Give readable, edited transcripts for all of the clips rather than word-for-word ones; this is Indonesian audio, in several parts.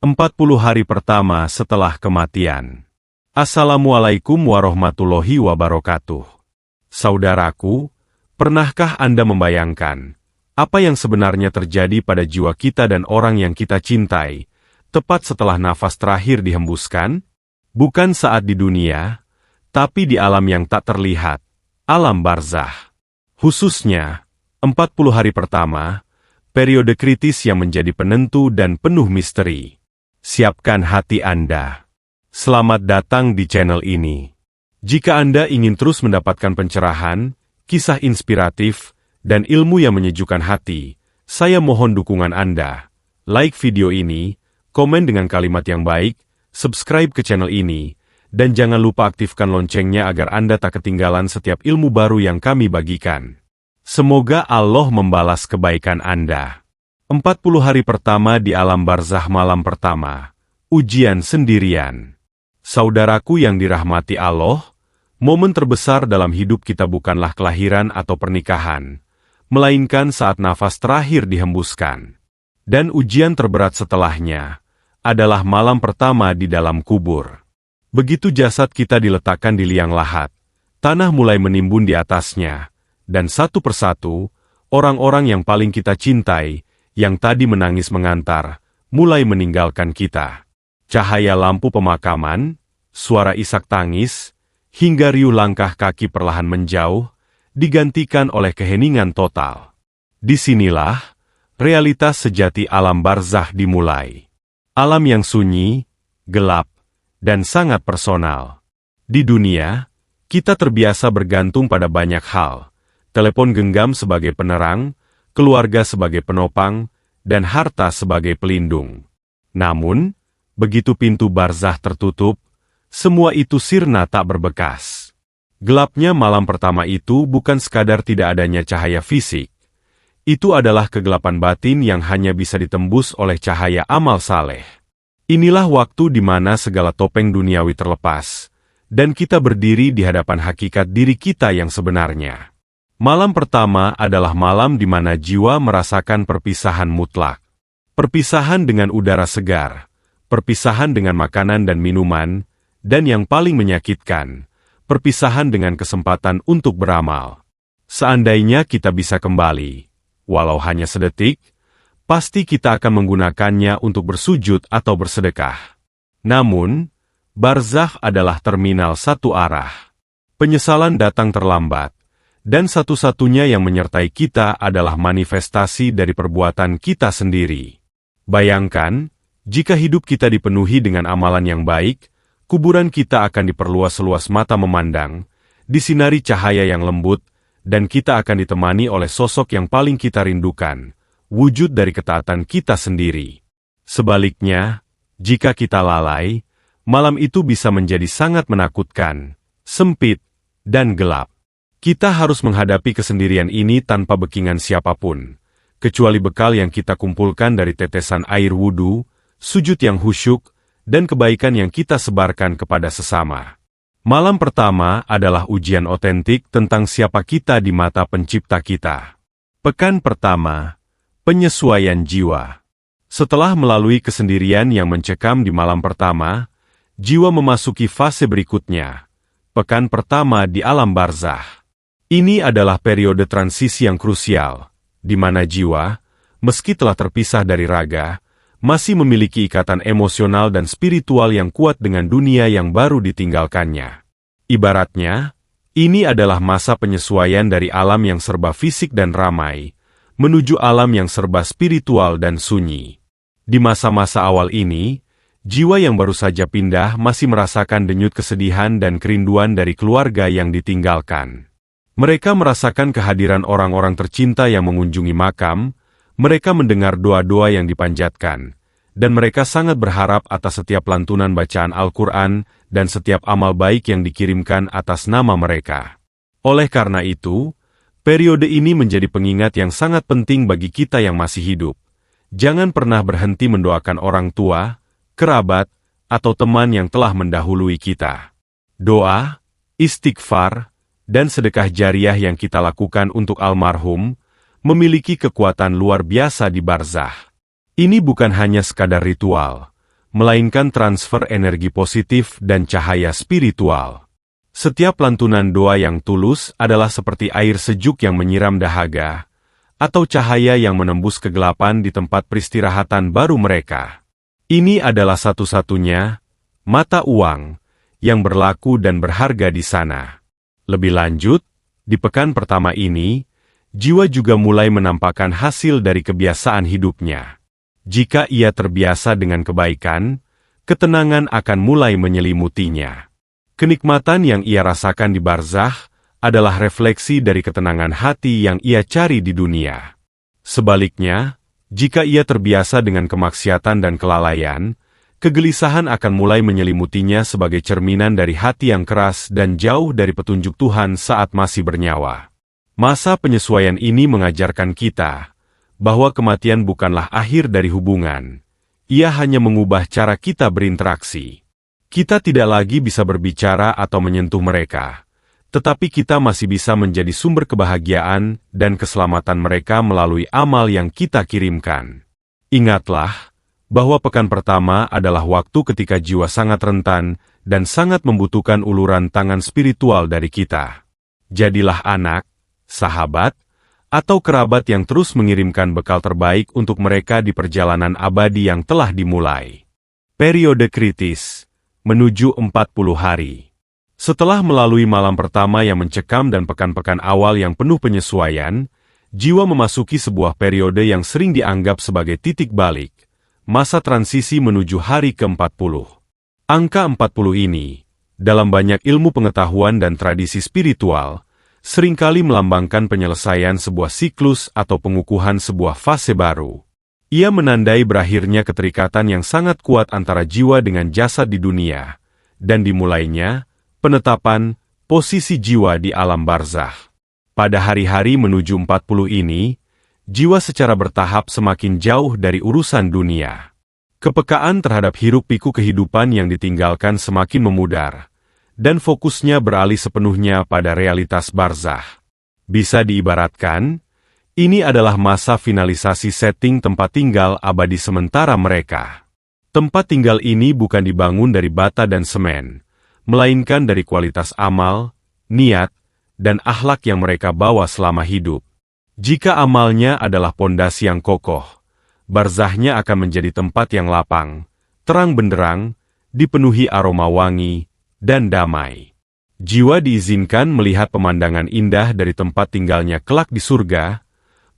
40 hari pertama setelah kematian. Assalamualaikum warahmatullahi wabarakatuh. Saudaraku, pernahkah Anda membayangkan apa yang sebenarnya terjadi pada jiwa kita dan orang yang kita cintai, tepat setelah nafas terakhir dihembuskan? Bukan saat di dunia, tapi di alam yang tak terlihat, alam barzakh. Khususnya, 40 hari pertama, periode kritis yang menjadi penentu dan penuh misteri. Siapkan hati Anda. Selamat datang di channel ini. Jika Anda ingin terus mendapatkan pencerahan, kisah inspiratif, dan ilmu yang menyejukkan hati, saya mohon dukungan Anda. Like video ini, komen dengan kalimat yang baik, subscribe ke channel ini, dan jangan lupa aktifkan loncengnya agar Anda tak ketinggalan setiap ilmu baru yang kami bagikan. Semoga Allah membalas kebaikan Anda. 40 hari pertama di alam barzakh malam pertama. Ujian sendirian. Saudaraku yang dirahmati Allah, momen terbesar dalam hidup kita bukanlah kelahiran atau pernikahan, melainkan saat nafas terakhir dihembuskan. Dan ujian terberat setelahnya adalah malam pertama di dalam kubur. Begitu jasad kita diletakkan di liang lahat, tanah mulai menimbun di atasnya, dan satu persatu, orang-orang yang paling kita cintai, yang tadi menangis mengantar, mulai meninggalkan kita. Cahaya lampu pemakaman, suara isak tangis, hingga riuh langkah kaki perlahan menjauh, digantikan oleh keheningan total. Disinilah, realitas sejati alam barzakh dimulai. Alam yang sunyi, gelap, dan sangat personal. Di dunia, kita terbiasa bergantung pada banyak hal. Telepon genggam sebagai penerang, keluarga sebagai penopang, dan harta sebagai pelindung. Namun, begitu pintu barzakh tertutup, semua itu sirna tak berbekas. Gelapnya malam pertama itu bukan sekadar tidak adanya cahaya fisik. Itu adalah kegelapan batin yang hanya bisa ditembus oleh cahaya amal saleh. Inilah waktu di mana segala topeng duniawi terlepas, dan kita berdiri di hadapan hakikat diri kita yang sebenarnya. Malam pertama adalah malam di mana jiwa merasakan perpisahan mutlak. Perpisahan dengan udara segar, perpisahan dengan makanan dan minuman, dan yang paling menyakitkan, perpisahan dengan kesempatan untuk beramal. Seandainya kita bisa kembali, walau hanya sedetik, pasti kita akan menggunakannya untuk bersujud atau bersedekah. Namun, barzakh adalah terminal satu arah. Penyesalan datang terlambat. Dan satu-satunya yang menyertai kita adalah manifestasi dari perbuatan kita sendiri. Bayangkan, jika hidup kita dipenuhi dengan amalan yang baik, kuburan kita akan diperluas seluas mata memandang, disinari cahaya yang lembut, dan kita akan ditemani oleh sosok yang paling kita rindukan, wujud dari ketaatan kita sendiri. Sebaliknya, jika kita lalai, malam itu bisa menjadi sangat menakutkan, sempit, dan gelap. Kita harus menghadapi kesendirian ini tanpa bekingan siapapun, kecuali bekal yang kita kumpulkan dari tetesan air wudu, sujud yang khusyuk, dan kebaikan yang kita sebarkan kepada sesama. Malam pertama adalah ujian otentik tentang siapa kita di mata pencipta kita. Pekan pertama, penyesuaian jiwa. Setelah melalui kesendirian yang mencekam di malam pertama, jiwa memasuki fase berikutnya, pekan pertama di alam barzakh. Ini adalah periode transisi yang krusial, di mana jiwa, meski telah terpisah dari raga, masih memiliki ikatan emosional dan spiritual yang kuat dengan dunia yang baru ditinggalkannya. Ibaratnya, ini adalah masa penyesuaian dari alam yang serba fisik dan ramai, menuju alam yang serba spiritual dan sunyi. Di masa-masa awal ini, jiwa yang baru saja pindah masih merasakan denyut kesedihan dan kerinduan dari keluarga yang ditinggalkan. Mereka merasakan kehadiran orang-orang tercinta yang mengunjungi makam, mereka mendengar doa-doa yang dipanjatkan, dan mereka sangat berharap atas setiap lantunan bacaan Al-Quran dan setiap amal baik yang dikirimkan atas nama mereka. Oleh karena itu, periode ini menjadi pengingat yang sangat penting bagi kita yang masih hidup. Jangan pernah berhenti mendoakan orang tua, kerabat, atau teman yang telah mendahului kita. Doa, istighfar, dan sedekah jariah yang kita lakukan untuk almarhum, memiliki kekuatan luar biasa di barzakh. Ini bukan hanya sekadar ritual, melainkan transfer energi positif dan cahaya spiritual. Setiap lantunan doa yang tulus adalah seperti air sejuk yang menyiram dahaga, atau cahaya yang menembus kegelapan di tempat peristirahatan baru mereka. Ini adalah satu-satunya mata uang yang berlaku dan berharga di sana. Lebih lanjut, di pekan pertama ini, jiwa juga mulai menampakkan hasil dari kebiasaan hidupnya. Jika ia terbiasa dengan kebaikan, ketenangan akan mulai menyelimutinya. Kenikmatan yang ia rasakan di barzakh adalah refleksi dari ketenangan hati yang ia cari di dunia. Sebaliknya, jika ia terbiasa dengan kemaksiatan dan kelalaian, kegelisahan akan mulai menyelimutinya sebagai cerminan dari hati yang keras dan jauh dari petunjuk Tuhan saat masih bernyawa. Masa penyesuaian ini mengajarkan kita bahwa kematian bukanlah akhir dari hubungan. Ia hanya mengubah cara kita berinteraksi. Kita tidak lagi bisa berbicara atau menyentuh mereka, tetapi kita masih bisa menjadi sumber kebahagiaan dan keselamatan mereka melalui amal yang kita kirimkan. Ingatlah bahwa pekan pertama adalah waktu ketika jiwa sangat rentan dan sangat membutuhkan uluran tangan spiritual dari kita. Jadilah anak, sahabat, atau kerabat yang terus mengirimkan bekal terbaik untuk mereka di perjalanan abadi yang telah dimulai. Periode kritis menuju 40 hari. Setelah melalui malam pertama yang mencekam dan pekan-pekan awal yang penuh penyesuaian, jiwa memasuki sebuah periode yang sering dianggap sebagai titik balik, masa transisi menuju hari ke-40. Angka 40 ini, dalam banyak ilmu pengetahuan dan tradisi spiritual, seringkali melambangkan penyelesaian sebuah siklus atau pengukuhan sebuah fase baru. Ia menandai berakhirnya keterikatan yang sangat kuat antara jiwa dengan jasad di dunia, dan dimulainya penetapan posisi jiwa di alam barzakh. Pada hari-hari menuju 40 ini, jiwa secara bertahap semakin jauh dari urusan dunia. Kepekaan terhadap hiruk-pikuk kehidupan yang ditinggalkan semakin memudar, dan fokusnya beralih sepenuhnya pada realitas barzakh. Bisa diibaratkan, ini adalah masa finalisasi setting tempat tinggal abadi sementara mereka. Tempat tinggal ini bukan dibangun dari bata dan semen, melainkan dari kualitas amal, niat, dan akhlak yang mereka bawa selama hidup. Jika amalnya adalah pondasi yang kokoh, barzakhnya akan menjadi tempat yang lapang, terang benderang, dipenuhi aroma wangi, dan damai. Jiwa diizinkan melihat pemandangan indah dari tempat tinggalnya kelak di surga,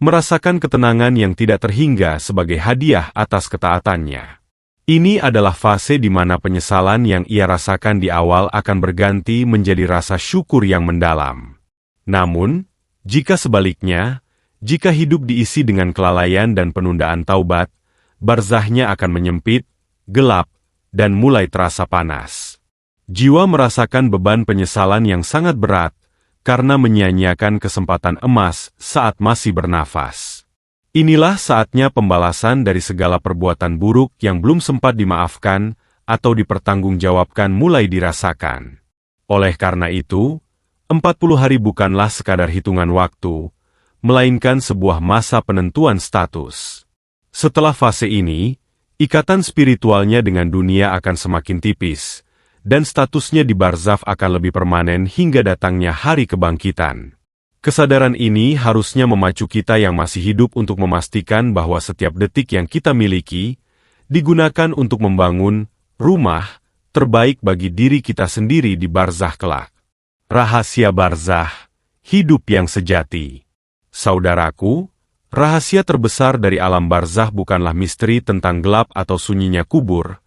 merasakan ketenangan yang tidak terhingga sebagai hadiah atas ketaatannya. Ini adalah fase di mana penyesalan yang ia rasakan di awal akan berganti menjadi rasa syukur yang mendalam. Namun, jika sebaliknya, jika hidup diisi dengan kelalaian dan penundaan taubat, barzakhnya akan menyempit, gelap, dan mulai terasa panas. Jiwa merasakan beban penyesalan yang sangat berat, karena menyia-nyiakan kesempatan emas saat masih bernafas. Inilah saatnya pembalasan dari segala perbuatan buruk yang belum sempat dimaafkan atau dipertanggungjawabkan mulai dirasakan. Oleh karena itu, 40 hari bukanlah sekadar hitungan waktu, melainkan sebuah masa penentuan status. Setelah fase ini, ikatan spiritualnya dengan dunia akan semakin tipis, dan statusnya di barzakh akan lebih permanen hingga datangnya hari kebangkitan. Kesadaran ini harusnya memacu kita yang masih hidup untuk memastikan bahwa setiap detik yang kita miliki digunakan untuk membangun rumah terbaik bagi diri kita sendiri di barzakh kelak. Rahasia barzakh, hidup yang sejati. Saudaraku, rahasia terbesar dari alam barzakh bukanlah misteri tentang gelap atau sunyinya kubur,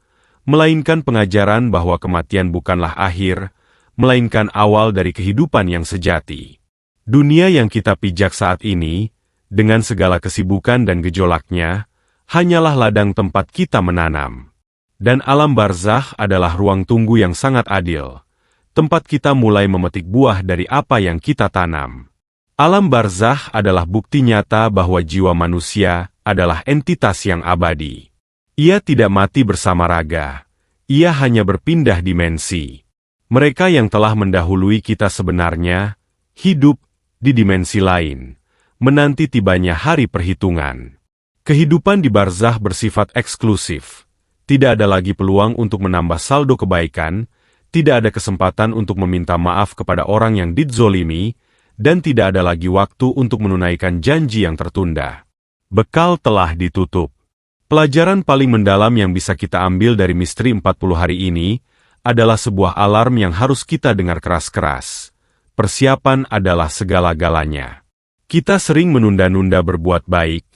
melainkan pengajaran bahwa kematian bukanlah akhir, melainkan awal dari kehidupan yang sejati. Dunia yang kita pijak saat ini, dengan segala kesibukan dan gejolaknya, hanyalah ladang tempat kita menanam. Dan alam barzakh adalah ruang tunggu yang sangat adil, tempat kita mulai memetik buah dari apa yang kita tanam. Alam barzakh adalah bukti nyata bahwa jiwa manusia adalah entitas yang abadi. Ia tidak mati bersama raga, ia hanya berpindah dimensi. Mereka yang telah mendahului kita sebenarnya hidup di dimensi lain, menanti tibanya hari perhitungan. Kehidupan di barzakh bersifat eksklusif, Tidak ada lagi peluang untuk menambah saldo kebaikan, tidak ada kesempatan untuk meminta maaf kepada orang yang dizolimi, dan tidak ada lagi waktu untuk menunaikan janji yang tertunda. Bekal telah ditutup. Pelajaran paling mendalam yang bisa kita ambil dari misteri 40 hari ini adalah sebuah alarm yang harus kita dengar keras-keras. Persiapan adalah segala-galanya. Kita sering menunda-nunda berbuat baik,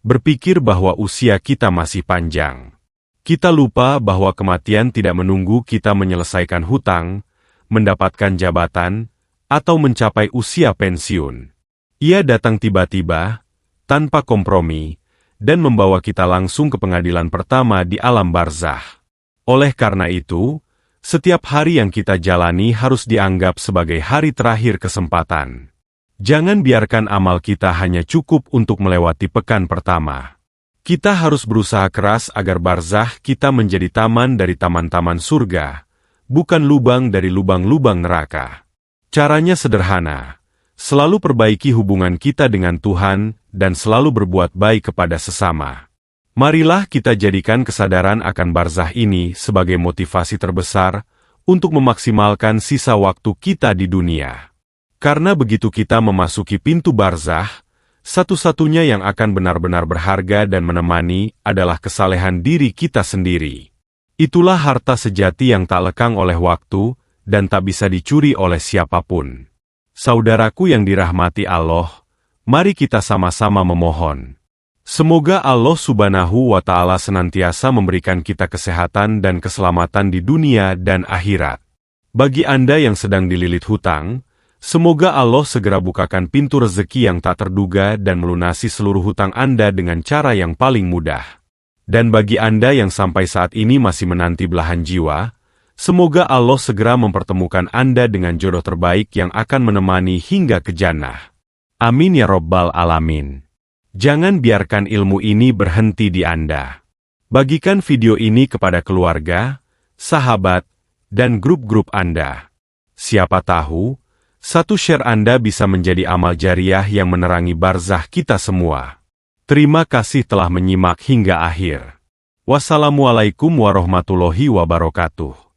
berpikir bahwa usia kita masih panjang. Kita lupa bahwa kematian tidak menunggu kita menyelesaikan hutang, mendapatkan jabatan, atau mencapai usia pensiun. Ia datang tiba-tiba, tanpa kompromi, dan membawa kita langsung ke pengadilan pertama di alam barzakh. Oleh karena itu, setiap hari yang kita jalani harus dianggap sebagai hari terakhir kesempatan. Jangan biarkan amal kita hanya cukup untuk melewati pekan pertama. Kita harus berusaha keras agar barzakh kita menjadi taman dari taman-taman surga, bukan lubang dari lubang-lubang neraka. Caranya sederhana, selalu perbaiki hubungan kita dengan Tuhan dan selalu berbuat baik kepada sesama. Marilah kita jadikan kesadaran akan barzakh ini sebagai motivasi terbesar untuk memaksimalkan sisa waktu kita di dunia. Karena begitu kita memasuki pintu barzakh, satu-satunya yang akan benar-benar berharga dan menemani adalah kesalehan diri kita sendiri. Itulah harta sejati yang tak lekang oleh waktu dan tak bisa dicuri oleh siapapun. Saudaraku yang dirahmati Allah, mari kita sama-sama memohon. Semoga Allah Subhanahu wa Ta'ala senantiasa memberikan kita kesehatan dan keselamatan di dunia dan akhirat. Bagi Anda yang sedang dililit hutang, semoga Allah segera bukakan pintu rezeki yang tak terduga dan melunasi seluruh hutang Anda dengan cara yang paling mudah. Dan bagi Anda yang sampai saat ini masih menanti belahan jiwa, semoga Allah segera mempertemukan Anda dengan jodoh terbaik yang akan menemani hingga ke jannah. Amin ya Rabbal Alamin. Jangan biarkan ilmu ini berhenti di Anda. Bagikan video ini kepada keluarga, sahabat, dan grup-grup Anda. Siapa tahu, satu share Anda bisa menjadi amal jariah yang menerangi barzakh kita semua. Terima kasih telah menyimak hingga akhir. Wassalamualaikum warahmatullahi wabarakatuh.